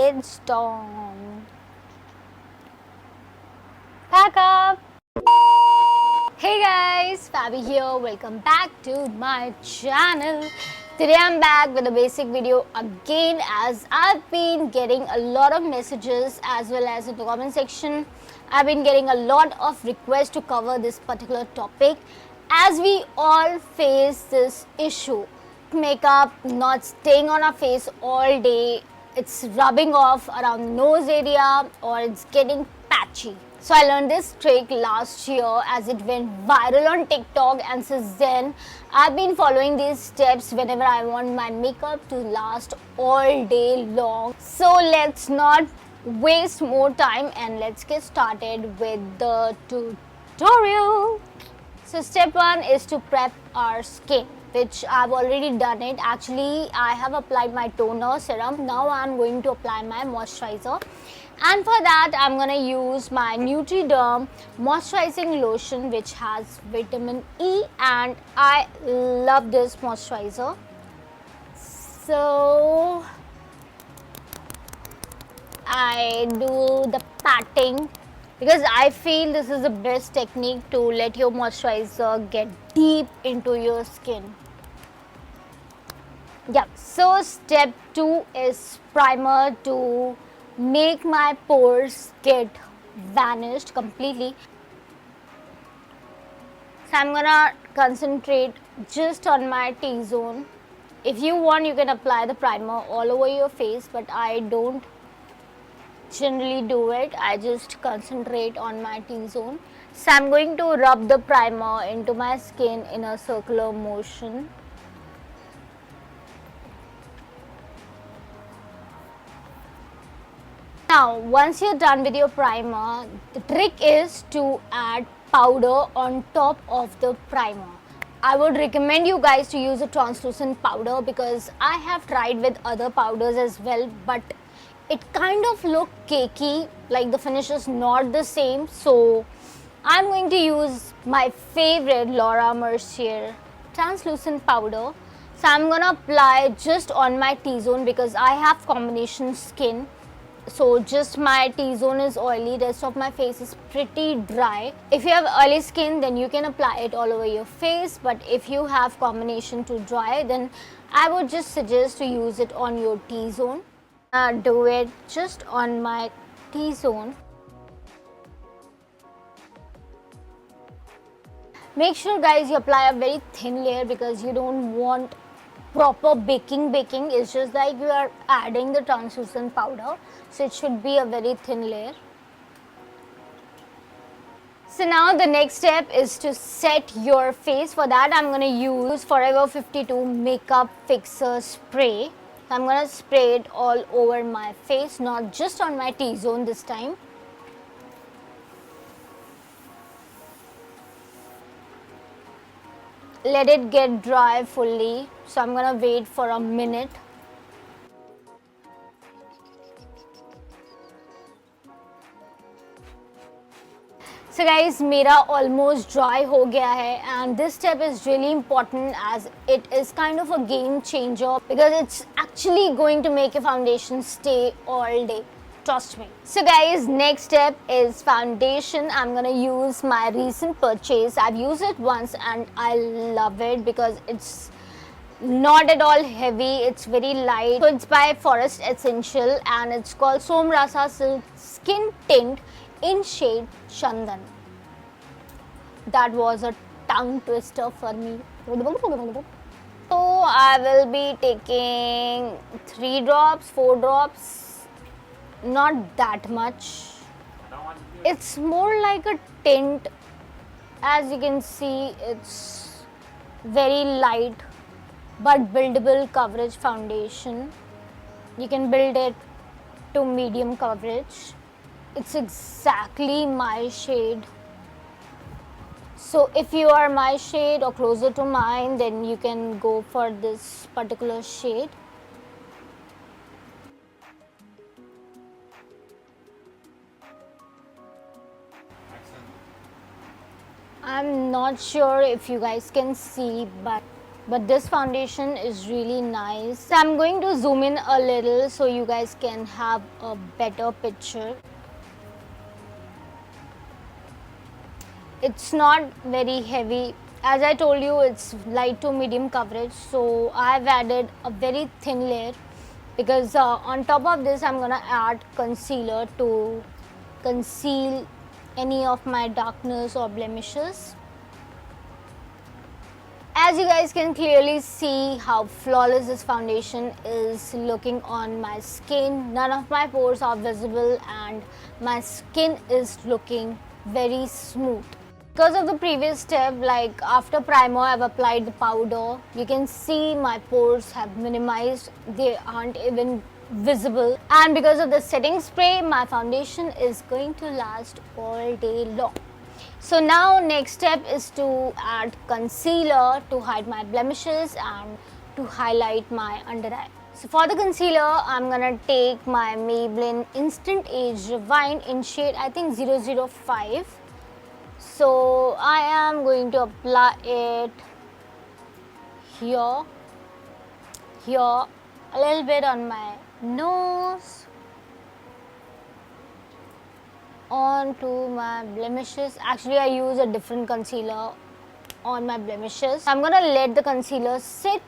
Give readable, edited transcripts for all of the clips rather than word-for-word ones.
it's dawn. Pack up! Hey guys, Faby here. Welcome back to my channel. Today I'm back with a basic video again, as I've been getting a lot of messages as well as in the comment section. I've been getting a lot of requests to cover this particular topic, as we all face this issue. Makeup not staying on our face all day, it's rubbing off around the nose area or it's getting patchy. So I learned this trick last year as it went viral on TikTok, and since then I've been following these steps whenever I want my makeup to last all day long. So let's not waste more time and let's get started with the tutorial. So step 1 is to prep our skin, which I've already done it. Actually, I have applied my toner serum. Now I'm going to apply my moisturizer. And for that, I'm going to use my Neutri Derm moisturizing lotion, which has vitamin E, and I love this moisturizer. So I do the patting because I feel this is the best technique to let your moisturizer get deep into your skin. Yeah, so step 2 is primer to make my pores get vanished completely. So I'm gonna concentrate just on my T-zone. If you want, you can apply the primer all over your face, but I don't generally do it. I just concentrate on my T-zone. So I'm going to rub the primer into my skin in a circular motion. Now, once you're done with your primer, the trick is to add powder on top of the primer. I would recommend you guys to use a translucent powder because I have tried with other powders as well, but it kind of look cakey, like the finish is not the same. So I'm going to use my favorite Mercier translucent powder. So I'm gonna apply just on my T-zone because I have combination skin. So just my T-zone is oily, rest of my face is pretty dry. If you have oily skin, then you can apply it all over your face, but if you have combination to dry, then I would just suggest to use it on your T-zone. Do it just on my T-zone. Make sure guys you apply a very thin layer because you don't want proper baking. It's just like you are adding the translucent powder, so it should be a very thin layer. So now the next step is to set your face. For that I'm going to use Forever 52 makeup fixer spray. So I'm going to spray it all over my face, not just on my T-zone this time. Let it get dry fully. So I'm gonna wait for a minute. So guys, मेरा almost dry हो गया है, and this step is really important as it is kind of a game changer because it's actually going to make your foundation stay all day. Trust me. So guys, next step is foundation. I'm gonna use my recent purchase. I've used it once and I love it because it's not at all heavy, it's very light. So it's by Forest Essential and it's called Som Rasa Silk Skin Tint in shade Chandan. That was a tongue twister for me. So I will be taking 3 drops, 4 drops. Not that much. It's more like a tint. As you can see, it's very light but buildable coverage foundation. You can build it to medium coverage. It's exactly my shade. So if you are my shade or closer to mine, then you can go for this particular shade. I'm not sure if you guys can see, but but this foundation is really nice. So I'm going to zoom in a little so you guys can have a better picture. It's not very heavy. As I told you, it's light to medium coverage, so I've added a very thin layer because on top of this I'm gonna add concealer to conceal any of my darkness or blemishes. As you guys can clearly see how flawless this foundation is looking on my skin. None of my pores are visible and my skin is looking very smooth. Because of the previous step, like after primer I've applied the powder, you can see my pores have minimized, they aren't even visible, and because of the setting spray my foundation is going to last all day long. So now next step is to add concealer to hide my blemishes and to highlight my under eye. So for the concealer I'm gonna take my Maybelline Instant Age Rewind in shade I think 005. So I am going to apply it here, a little bit on my nose, onto my blemishes. Actually I use a different concealer on my blemishes. I'm gonna let the concealer sit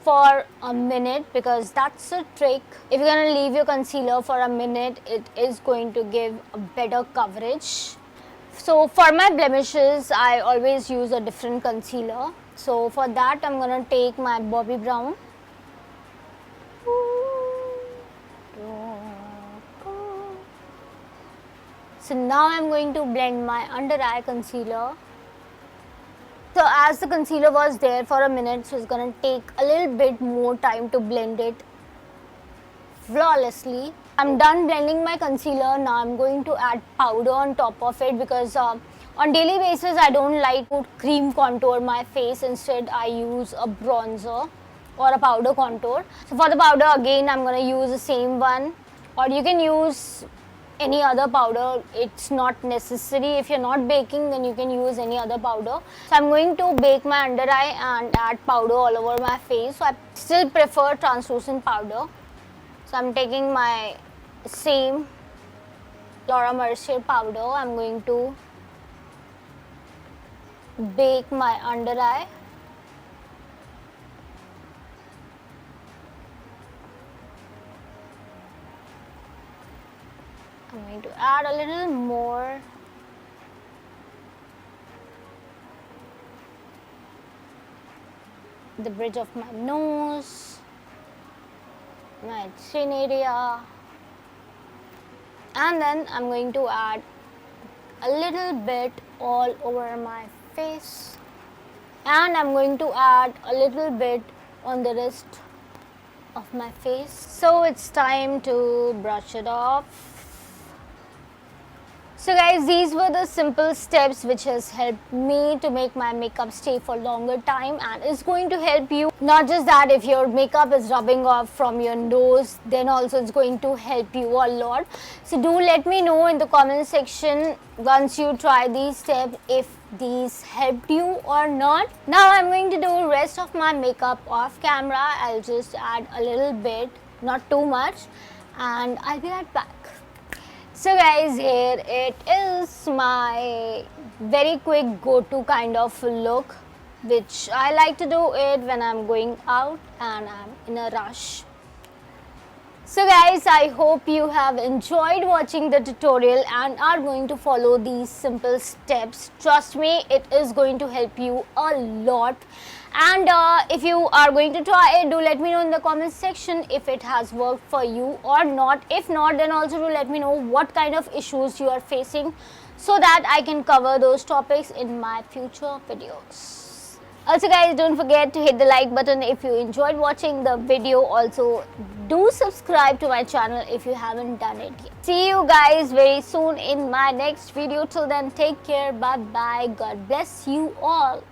for a minute because that's a trick. If you're gonna leave your concealer for a minute, it is going to give a better coverage. So for my blemishes, I always use a different concealer. So for that, I'm gonna take my Bobbi brown. So now I'm going to blend my under eye concealer. So as the concealer was there for a minute, so it's gonna take a little bit more time to blend it flawlessly. I'm done blending my concealer. Now I'm going to add powder on top of it because on daily basis I don't like to cream contour my face. Instead I use a bronzer or a powder contour. So for the powder again I'm going to use the same one, or you can use any other powder. It's not necessary. If you're not baking, then you can use any other powder. So I'm going to bake my under eye and add powder all over my face. So I still prefer translucent powder. So I'm taking my same Laura Mercier powder. I'm going to bake my under eye. I'm going to add a little more. The bridge of my nose, my chin area, and then I'm going to add a little bit all over my face, and I'm going to add a little bit on the rest of my face. So it's time to brush it off. So guys, these were the simple steps which has helped me to make my makeup stay for longer time, and is going to help you. Not just that, if your makeup is rubbing off from your nose, then also it's going to help you a lot. So do let me know in the comment section once you try these steps if these helped you or not. Now I'm going to do rest of my makeup off camera. I'll just add a little bit, not too much, and I'll be right back. So guys, here it is, my very quick go-to kind of look, which I like to do it when I'm going out and I'm in a rush. So guys, I hope you have enjoyed watching the tutorial and are going to follow these simple steps. Trust me, it is going to help you a lot. And if you are going to try it, do let me know in the comment section if it has worked for you or not. If not, then also do let me know what kind of issues you are facing so that I can cover those topics in my future videos. Also guys, don't forget to hit the like button if you enjoyed watching the video. Also do subscribe to my channel if you haven't done it yet. See you guys very soon in my next video. Till then, take care. Bye bye. God bless you all.